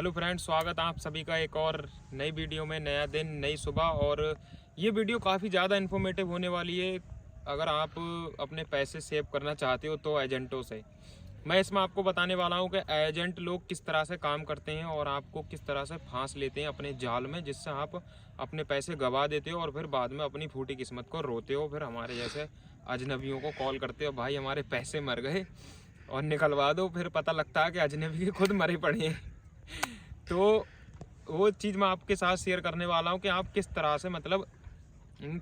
Hello friends, स्वागत आप सभी का एक और नई वीडियो में। नया दिन, नई सुबह। और ये वीडियो काफ़ी ज़्यादा इन्फॉर्मेटिव होने वाली है। अगर आप अपने पैसे सेव करना चाहते हो तो एजेंटों से मैं इसमें आपको बताने वाला हूँ कि एजेंट लोग किस तरह से काम करते हैं और आपको किस तरह से फांस लेते हैं अपने जाल में, जिससे आप अपने पैसे गंवा देते हो और फिर बाद में अपनी फूटी किस्मत को रोते हो। फिर हमारे जैसे अजनबियों को कॉल करते हो, भाई हमारे पैसे मर गए और निकलवा दो। फिर पता लगता है कि अजनबी के खुद मरे पड़े हैं। तो वो चीज़ मैं आपके साथ शेयर करने वाला हूँ कि आप किस तरह से मतलब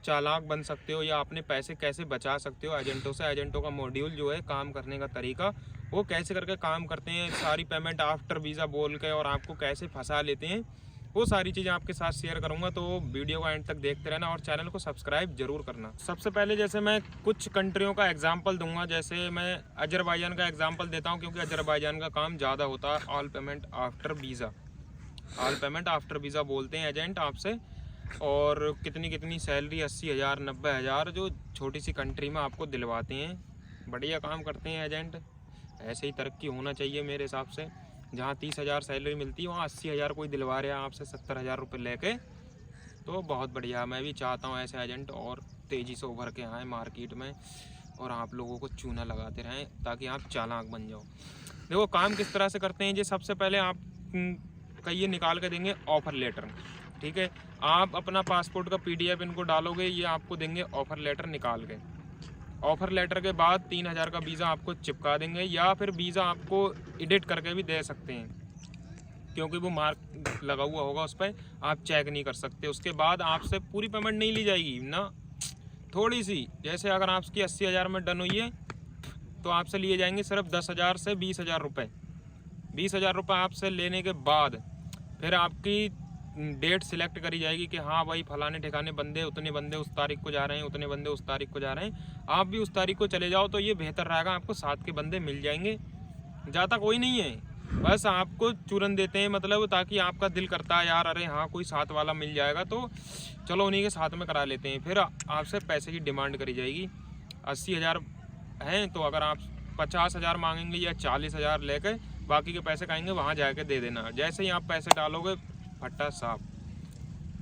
चालाक बन सकते हो या अपने पैसे कैसे बचा सकते हो एजेंटों से। एजेंटों का मॉड्यूल जो है, काम करने का तरीका, वो कैसे करके काम करते हैं, सारी पेमेंट आफ्टर वीज़ा बोल के और आपको कैसे फंसा लेते हैं, वो सारी चीज़ें आपके साथ शेयर करूंगा। तो वीडियो का एंड तक देखते रहना और चैनल को सब्सक्राइब जरूर करना। सबसे पहले जैसे मैं कुछ कंट्रियों का एग्जांपल दूंगा, जैसे मैं अजरबैजान का एग्जांपल देता हूं क्योंकि अजरबैजान का काम ज़्यादा होता है। All payment after visa, all payment after visa बोलते हैं एजेंट आपसे। और कितनी कितनी सैलरी, 80,000 90,000 जो छोटी सी कंट्री में आपको दिलवाते हैं। बढ़िया काम करते हैं एजेंट। ऐसे ही तरक्की होना चाहिए मेरे हिसाब से। जहाँ 30,000 सैलरी मिलती है वहाँ 80,000 कोई दिलवा रहा है आपसे 70,000 रुपये लेके, तो बहुत बढ़िया। मैं भी चाहता हूँ ऐसे एजेंट और तेज़ी से उभर के आएँ मार्केट में और आप लोगों को चूना लगाते रहें ताकि आप चालाक बन जाओ। देखो काम किस तरह से करते हैं जी। सबसे पहले आप का ये निकाल के देंगे ऑफ़र लेटर, ठीक है। आप अपना पासपोर्ट का PDF इनको डालोगे, ये आपको देंगे ऑफ़र लेटर निकाल के। ऑफ़र लेटर के बाद 3,000 का वीज़ा आपको चिपका देंगे, या फिर वीज़ा आपको एडिट करके भी दे सकते हैं क्योंकि वो मार्क लगा हुआ होगा उस पर, आप चेक नहीं कर सकते। उसके बाद आपसे पूरी पेमेंट नहीं ली जाएगी ना, थोड़ी सी। जैसे अगर आपकी 80,000 में डन हुई है तो आपसे लिए जाएंगे सिर्फ 10,000 से 20,000 रुपये। 20,000 रुपये आपसे लेने के बाद फिर आपकी डेट सिलेक्ट करी जाएगी कि हाँ भाई फलाने ठिकाने बंदे, उतने बंदे उस तारीख को जा रहे हैं, उतने बंदे उस तारीख को जा रहे हैं। आप भी उस तारीख को चले जाओ तो ये बेहतर रहेगा, आपको साथ के बंदे मिल जाएंगे। ज़्यादा कोई नहीं है, बस आपको चूरन देते हैं, मतलब ताकि आपका दिल करता है यार अरे हाँ कोई साथ वाला मिल जाएगा तो चलो उन्हीं के साथ में करा लेते हैं। फिर आपसे पैसे की डिमांड करी जाएगी। 80,000 हैं तो अगर आप 50,000 मांगेंगे या 40,000 लेके बाकी के पैसे कहेंगे वहाँ जाके दे देना। जैसे ही आप पैसे डालोगे फट्टा साफ,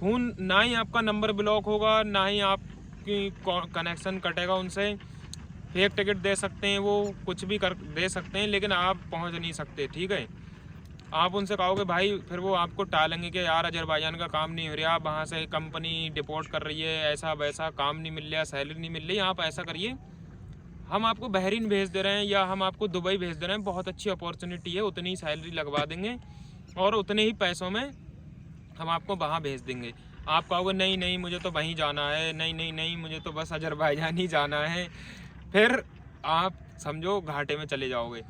फोन ना ही आपका नंबर ब्लॉक होगा, ना ही आपकी कनेक्शन कटेगा उनसे। फेक टिकट दे सकते हैं वो, कुछ भी कर दे सकते हैं, लेकिन आप पहुंच नहीं सकते, ठीक है। आप उनसे कहोगे भाई, फिर वो आपको टालेंगे कि यार अजरबैजान का काम नहीं हो रहा, वहाँ से कंपनी डिपोर्ट कर रही है, ऐसा वैसा, काम नहीं मिल रहा, सैलरी नहीं मिल रही। आप ऐसा करिए, हम आपको बहरीन भेज दे रहे हैं या हम आपको दुबई भेज दे रहे हैं, बहुत अच्छी अपॉर्चुनिटी है, उतनी ही सैलरी लगवा देंगे और उतने ही पैसों में हम आपको वहाँ भेज देंगे। आप कहोगे नहीं नहीं मुझे तो वहीं जाना है, नहीं नहीं नहीं मुझे तो बस अजरबैजान ही जाना है। फिर आप समझो घाटे में चले जाओगे।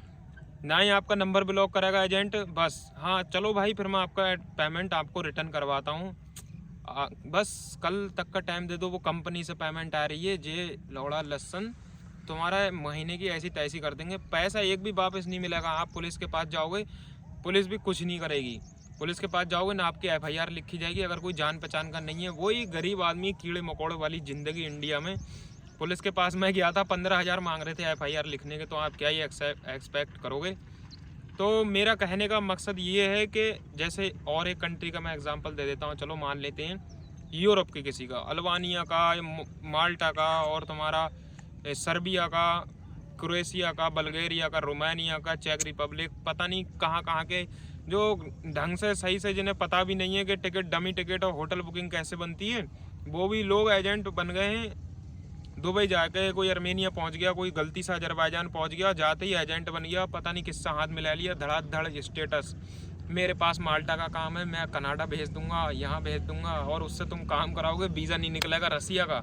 ना ही आपका नंबर ब्लॉक करेगा एजेंट, बस हाँ चलो भाई फिर मैं आपका पेमेंट आपको रिटर्न करवाता हूँ, बस कल तक का टाइम दे दो, वो कंपनी से पेमेंट आ रही है, जे लौड़ा लहसन तुम्हारा महीने की ऐसी तैसी कर देंगे। पैसा एक भी वापस नहीं मिलेगा। आप पुलिस के पास जाओगे, पुलिस भी कुछ नहीं करेगी। पुलिस के पास जाओगे ना, आपकी FIR लिखी जाएगी। अगर कोई जान पहचान का नहीं है, वही गरीब आदमी, कीड़े मकोड़े वाली ज़िंदगी इंडिया में। पुलिस के पास मैं गया था, 15,000 मांग रहे थे FIR लिखने के, तो आप क्या ही एक्सपेक्ट करोगे। तो मेरा कहने का मकसद ये है कि जैसे और एक कंट्री का मैं एग्जांपल दे देता हूँ। चलो मान लेते हैं यूरोप के किसी का, अल्बानिया का, माल्टा का, और तुम्हारा सर्बिया का, क्रोएशिया का, बल्गेरिया का, रोमानिया का, चेक रिपब्लिक, पता नहीं कहाँ कहाँ के, जो ढंग से सही से जिन्हें पता भी नहीं है कि टिकट, डमी टिकट और होटल बुकिंग कैसे बनती है, वो भी लोग एजेंट बन गए हैं। दुबई जाके कोई अर्मेनिया पहुंच गया, कोई गलती से अजरबैजान पहुंच गया, जाते ही एजेंट बन गया, पता नहीं किससे हाथ मिला लिया, धड़ाधड़ स्टेटस, मेरे पास माल्टा का काम है, मैं कनाडा भेज दूंगा, यहाँ भेज दूंगा, और उससे तुम काम कराओगे, वीज़ा नहीं निकलेगा रसिया का।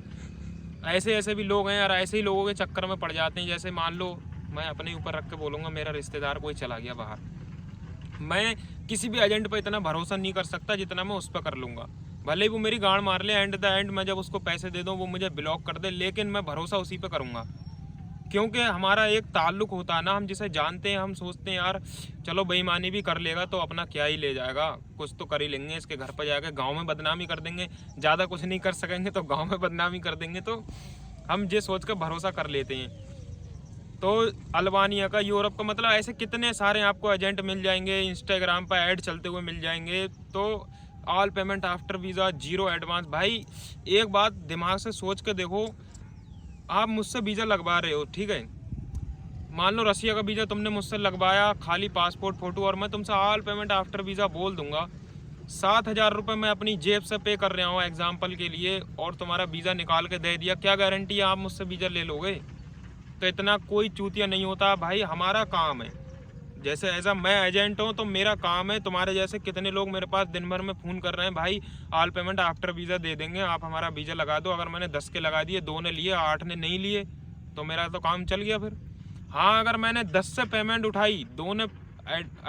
ऐसे ऐसे भी लोग हैं यार, ऐसे ही लोगों के चक्कर में पड़ जाते हैं। जैसे मान लो मैं अपने ऊपर रख के बोलूँगा, मेरा रिश्तेदार कोई चला गया बाहर, मैं किसी भी एजेंट पर इतना भरोसा नहीं कर सकता जितना मैं उस पर कर लूँगा। भले ही वो मेरी गांड मार ले, एंड द एंड मैं जब उसको पैसे दे दूँ वो मुझे ब्लॉक कर दे, लेकिन मैं भरोसा उसी पे करूँगा क्योंकि हमारा एक ताल्लुक होता है ना, हम जिसे जानते हैं। हम सोचते हैं यार चलो बेईमानी भी कर लेगा तो अपना क्या ही ले जाएगा, कुछ तो कर ही लेंगे, इसके घर पर जाकर गाँव में बदनामी कर देंगे, ज़्यादा कुछ नहीं कर सकेंगे तो गाँव में बदनामी कर देंगे, तो हम ये सोच कर भरोसा कर लेते हैं। तो अल्बानिया का, यूरोप का, मतलब ऐसे कितने सारे आपको एजेंट मिल जाएंगे, इंस्टाग्राम पर ऐड चलते हुए मिल जाएंगे। तो all payment after visa, 0 advance. भाई एक बात दिमाग से सोच के देखो, आप मुझसे वीज़ा लगवा रहे हो, ठीक है, मान लो रसिया का वीज़ा तुमने मुझसे लगवाया, खाली पासपोर्ट फ़ोटो, और मैं तुमसे ऑल पेमेंट आफ्टर वीज़ा बोल दूंगा, 7,000 रुपये मैं अपनी जेब से पे कर रहा हूँ एग्जाम्पल के लिए, और तुम्हारा वीज़ा निकाल के दे दिया, क्या गारंटी है आप मुझसे वीज़ा ले लोगे? तो इतना कोई चूतिया नहीं होता भाई, हमारा काम है। जैसे ऐसा मैं एजेंट हूँ तो मेरा काम है, तुम्हारे जैसे कितने लोग मेरे पास दिन भर में फ़ोन कर रहे हैं, भाई ऑल पेमेंट आफ्टर वीज़ा दे देंगे, आप हमारा वीज़ा लगा दो। अगर मैंने 10 के लगा दिए, 2 ने लिए, 8 ने नहीं लिए, तो मेरा तो काम चल गया फिर। हाँ, अगर मैंने 10 से पेमेंट उठाई, 2 ने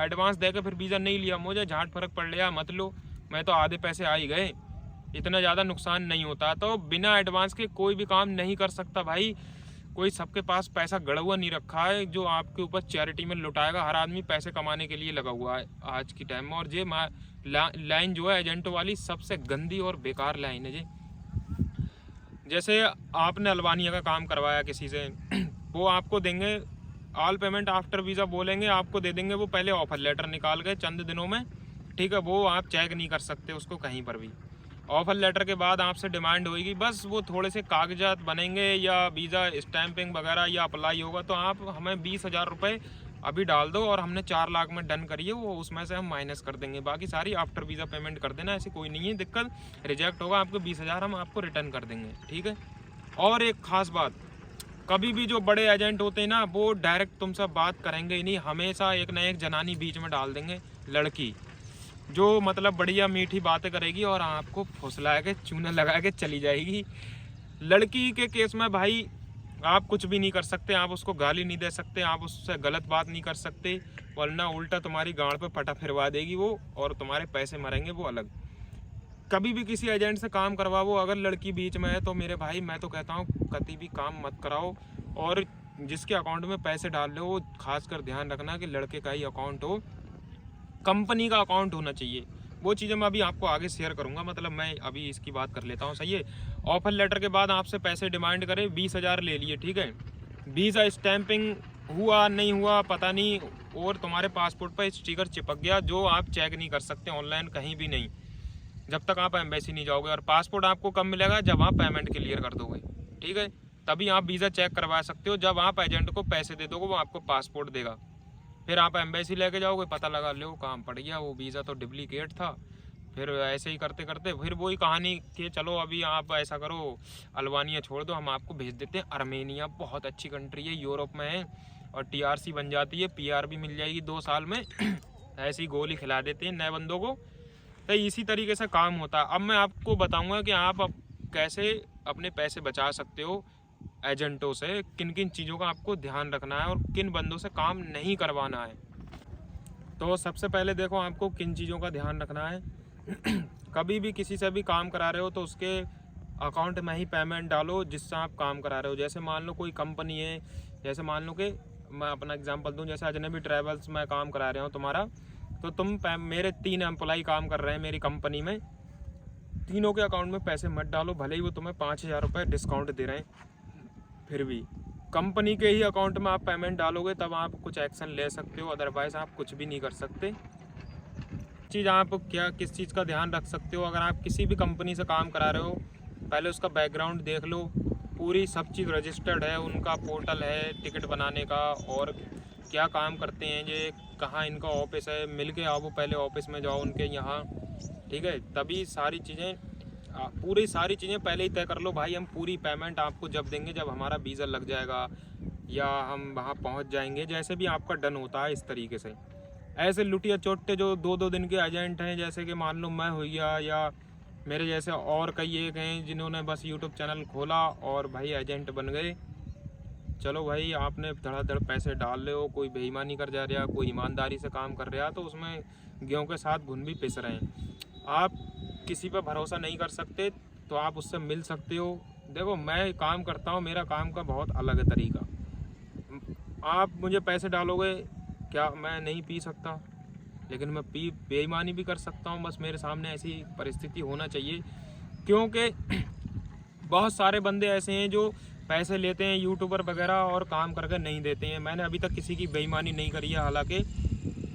एडवांस दे के फिर वीज़ा नहीं लिया, मुझे झाट फर्क पड़ लिया, मत लो, मैं तो आधे पैसे आ ही गए, इतना ज़्यादा नुकसान नहीं होता। तो बिना एडवांस के कोई भी काम नहीं कर सकता भाई। कोई सबके पास पैसा गड़ा हुआ नहीं रखा है जो आपके ऊपर चैरिटी में लुटाएगा। हर आदमी पैसे कमाने के लिए लगा हुआ है आज की टाइम में। और ये लाइन जो है एजेंटों वाली, सबसे गंदी और बेकार लाइन है जी। जैसे आपने अल्बानिया का काम करवाया किसी से, वो आपको देंगे ऑल पेमेंट आफ्टर वीज़ा बोलेंगे, आपको दे देंगे वो पहले ऑफर लेटर निकाल के चंद दिनों में, ठीक है, वो आप चेक नहीं कर सकते उसको कहीं पर भी। ऑफर लेटर के बाद आपसे डिमांड होगी, बस वो थोड़े से कागजात बनेंगे या वीज़ा स्टैंपिंग वगैरह या अप्लाई होगा, तो आप हमें 20,000 रुपये अभी डाल दो और हमने 4 लाख में डन करिए, वो उसमें से हम माइनस कर देंगे, बाकी सारी आफ्टर वीज़ा पेमेंट कर देना, ऐसी कोई नहीं है दिक्कत। रिजेक्ट होगा आपको 20,000 हम आपको रिटर्न कर देंगे, ठीक है। और एक ख़ास बात, कभी भी जो बड़े एजेंट होते हैं ना, वो डायरेक्ट तुमसे बात करेंगे ही नहीं, हमेशा एक ना एक जनानी बीच में डाल देंगे, लड़की, जो मतलब बढ़िया मीठी बातें करेगी और आपको फुसला के चूना लगा के चली जाएगी। लड़की के केस में भाई आप कुछ भी नहीं कर सकते, आप उसको गाली नहीं दे सकते, आप उससे गलत बात नहीं कर सकते, वरना उल्टा तुम्हारी गांड पे फटा फिरवा देगी वो, और तुम्हारे पैसे मरेंगे वो अलग। कभी भी किसी एजेंट से काम करवाओ, अगर लड़की बीच में है तो मेरे भाई मैं तो कहता हूँ कभी भी काम मत कराओ। और जिसके अकाउंट में पैसे डाल रहे हो, खासकर ध्यान रखना कि लड़के का ही अकाउंट हो, कंपनी का अकाउंट होना चाहिए। वो चीज़ें मैं अभी आपको आगे शेयर करूंगा, मतलब मैं अभी इसकी बात कर लेता हूँ, सही है। ऑफर लेटर के बाद आपसे पैसे डिमांड करें, 20,000 ले लिए, ठीक है, वीज़ा स्टैंपिंग हुआ नहीं हुआ पता नहीं, और तुम्हारे पासपोर्ट पर स्टिकर चिपक गया जो आप चेक नहीं कर सकते ऑनलाइन कहीं भी नहीं, जब तक आप एम्बेसी नहीं जाओगे। और पासपोर्ट आपको कब मिलेगा? जब आप पेमेंट क्लियर कर दोगे, ठीक है, तभी आप वीज़ा चेक करवा सकते हो। जब आप एजेंट को पैसे दे दोगे वो आपको पासपोर्ट देगा, फिर आप एम्बेसी लेके जाओगे, पता लगा लो काम पड़ गया, वो वीज़ा तो डुप्लीकेट था। फिर ऐसे ही करते करते फिर वही कहानी कि चलो अभी आप ऐसा करो, अल्बानिया छोड़ दो, हम आपको भेज देते हैं अर्मेनिया, बहुत अच्छी कंट्री है, यूरोप में है, और TRC बन जाती है, PR भी मिल जाएगी 2 साल में। ऐसी गोली खिला देते हैं नए बंदों को। तो इसी तरीके से काम होता है। अब मैं आपको बताऊंगा कि आप अब कैसे अपने पैसे बचा सकते हो एजेंटों से, किन किन चीज़ों का आपको ध्यान रखना है और किन बंदों से काम नहीं करवाना है। तो सबसे पहले देखो आपको किन चीज़ों का ध्यान रखना है। कभी भी किसी से भी काम करा रहे हो तो उसके अकाउंट में ही पेमेंट डालो जिससे आप काम करा रहे हो। जैसे मान लो कोई कंपनी है, जैसे मान लो कि मैं अपना एग्जांपल दूं, जैसे अजनबी ट्रैवल्स में काम करा रहे हो तुम्हारा, तो तुम मेरे 3 एम्प्लॉय काम कर रहे हैं मेरी कंपनी में, तीनों के अकाउंट में पैसे मत डालो, भले ही वो तुम्हें 5,000 रुपये डिस्काउंट दे रहे हैं, फिर भी कंपनी के ही अकाउंट में आप पेमेंट डालोगे तब आप कुछ एक्शन ले सकते हो, अदरवाइज़ आप कुछ भी नहीं कर सकते। चीज़ आप क्या किस चीज़ का ध्यान रख सकते हो, अगर आप किसी भी कंपनी से काम करा रहे हो, पहले उसका बैकग्राउंड देख लो, पूरी सब चीज़ रजिस्टर्ड है, उनका पोर्टल है टिकट बनाने का, और क्या काम करते हैं ये, कहाँ इनका ऑफिस है, मिल के आओ पहले ऑफिस में जाओ उनके यहाँ, ठीक है, तभी सारी चीज़ें, पूरी सारी चीज़ें पहले ही तय कर लो भाई। हम पूरी पेमेंट आपको जब देंगे जब हमारा वीज़ा लग जाएगा या हम वहाँ पहुँच जाएंगे, जैसे भी आपका डन होता है इस तरीके से। ऐसे लुटिया चोटे जो 2-2 दिन के एजेंट हैं, जैसे कि मान लो मैं हो गया या मेरे जैसे और कई एक हैं जिन्होंने बस यूट्यूब चैनल खोला और भाई एजेंट बन गए। चलो भाई, आपने धड़ाधड़ पैसे डाल रहे हो, कोई बेईमानी कर जा रहा, कोई ईमानदारी से काम कर रहा, तो उसमें गेहूं के साथ घुन भी पिस रहे हैं। आप किसी पर भरोसा नहीं कर सकते तो आप उससे मिल सकते हो। देखो मैं काम करता हूँ, मेरा काम का बहुत अलग है तरीका। आप मुझे पैसे डालोगे, क्या मैं नहीं पी सकता, लेकिन मैं बेईमानी भी कर सकता हूँ, बस मेरे सामने ऐसी परिस्थिति होना चाहिए। क्योंकि बहुत सारे बंदे ऐसे हैं जो पैसे लेते हैं यूट्यूबर वगैरह और काम करके नहीं देते हैं। मैंने अभी तक किसी की बेईमानी नहीं करी है हालांकि,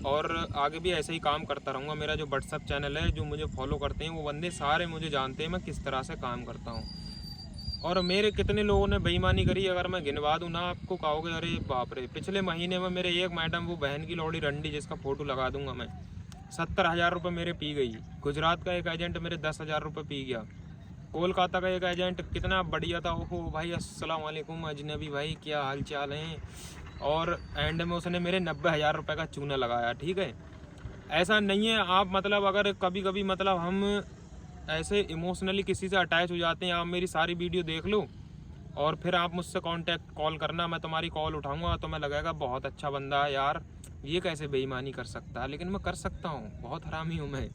और आगे भी ऐसे ही काम करता रहूँगा। मेरा जो व्हाट्सअप चैनल है, जो मुझे फॉलो करते हैं वो बंदे सारे मुझे जानते हैं मैं किस तरह से काम करता हूँ। और मेरे कितने लोगों ने बेईमानी करी अगर मैं गिनवा दूँ ना, आपको कहोगे अरे बाप रे। पिछले महीने में मेरे एक मैडम, वो बहन की लौड़ी रंडी, जिसका फ़ोटो लगा दूंगा मैं, 70,000 रुपये मेरे पी गई। गुजरात का एक एजेंट मेरे 10,000 रुपये पी गया। कोलकाता का एक एजेंट कितना बढ़िया था, ओहो भाई अस्सलाम वालेकुम अजनबी भाई, क्या हाल चाल हैं, और एंड में उसने मेरे 90,000 रुपये का चूना लगाया। ठीक है, ऐसा नहीं है। आप मतलब अगर कभी कभी मतलब हम ऐसे इमोशनली किसी से अटैच हो जाते हैं, आप मेरी सारी वीडियो देख लो और फिर आप मुझसे कांटेक्ट कॉल करना, मैं तुम्हारी कॉल उठाऊंगा तो मैं लगेगा बहुत अच्छा बंदा है यार, ये कैसे बेईमानी कर सकता है। लेकिन मैं कर सकता हूँ, बहुत हरामी हूँ मैं।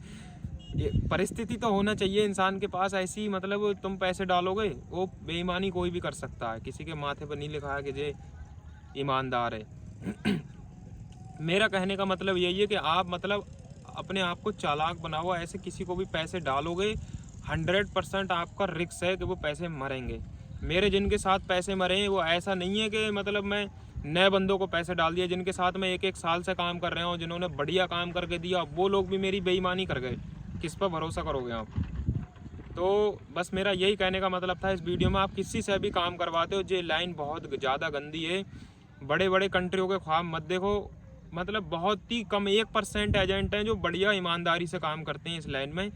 ये परिस्थिति तो होना चाहिए इंसान के पास ऐसी, मतलब तुम पैसे डालोगे, वो बेईमानी कोई भी कर सकता है। किसी के माथे पर नहीं लिखा है कि ये ईमानदार है। मेरा कहने का मतलब यही है कि आप मतलब अपने आप को चालाक बनाओ। ऐसे किसी को भी पैसे डालोगे 100% आपका रिस्क है कि वो पैसे मरेंगे। मेरे जिनके साथ पैसे मरे हैं वो ऐसा नहीं है कि मतलब मैं नए बंदों को पैसे डाल दिया, जिनके साथ मैं एक साल से काम कर रहा हूँ, जिन्होंने बढ़िया काम करके दिया, वो लोग भी मेरी बेईमानी कर गए। किस पर भरोसा करोगे आप? तो बस मेरा यही कहने का मतलब था इस वीडियो में। आप किसी से भी काम करवाते हो, ये लाइन बहुत ज़्यादा गंदी है। बड़े बड़े कंट्रियों के ख्वाब मत देखो, मतलब बहुत ही कम 1% एजेंट हैं जो बढ़िया ईमानदारी से काम करते हैं इस लाइन में।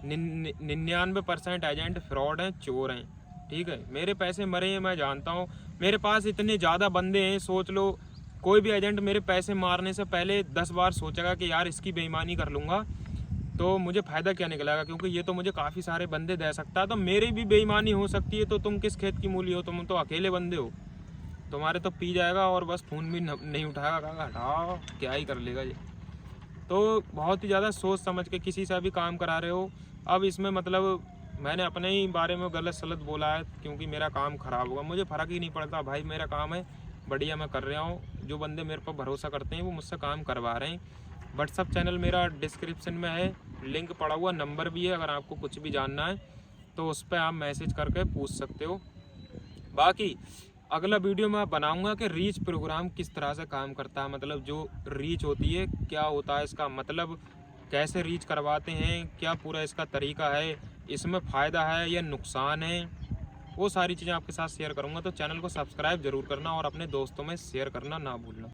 99% एजेंट फ्रॉड हैं, चोर हैं। ठीक है, मेरे पैसे मरे हैं मैं जानता हूँ। मेरे पास इतने ज़्यादा बंदे हैं, सोच लो कोई भी एजेंट मेरे पैसे मारने से पहले 10 बार सोचेगा कि यार इसकी बेईमानी कर लूँगा तो मुझे फ़ायदा क्या निकलेगा, क्योंकि ये तो मुझे काफ़ी सारे बंदे दे सकता है, तो मेरी भी बेईमानी हो सकती है। तो तुम किस खेत की मूली हो? तुम तो अकेले बंदे हो, तुम्हारे तो पी जाएगा और बस फ़ोन भी नहीं उठाएगा, कहा हटाओ क्या ही कर लेगा ये। तो बहुत ही ज़्यादा सोच समझ के किसी से भी काम करा रहे हो। अब इसमें मतलब मैंने अपने ही बारे में गलत सलत बोला है क्योंकि मेरा काम ख़राब होगा, मुझे फ़र्क ही नहीं पड़ता भाई, मेरा काम है बढ़िया मैं कर रहा हूँ। जो बंदे मेरे पर भरोसा करते हैं वो मुझसे काम करवा रहे हैं। व्हाट्सअप चैनल मेरा डिस्क्रिप्शन में है, लिंक पड़ा हुआ, नंबर भी है। अगर आपको कुछ भी जानना है तो उस पर आप मैसेज करके पूछ सकते हो। बाकी अगला वीडियो मैं बनाऊंगा कि रीच प्रोग्राम किस तरह से काम करता है, मतलब जो रीच होती है क्या होता है इसका मतलब, कैसे रीच करवाते हैं, क्या पूरा इसका तरीका है, इसमें फ़ायदा है या नुकसान है, वो सारी चीज़ें आपके साथ शेयर करूंगा। तो चैनल को सब्सक्राइब ज़रूर करना और अपने दोस्तों में शेयर करना ना भूलना।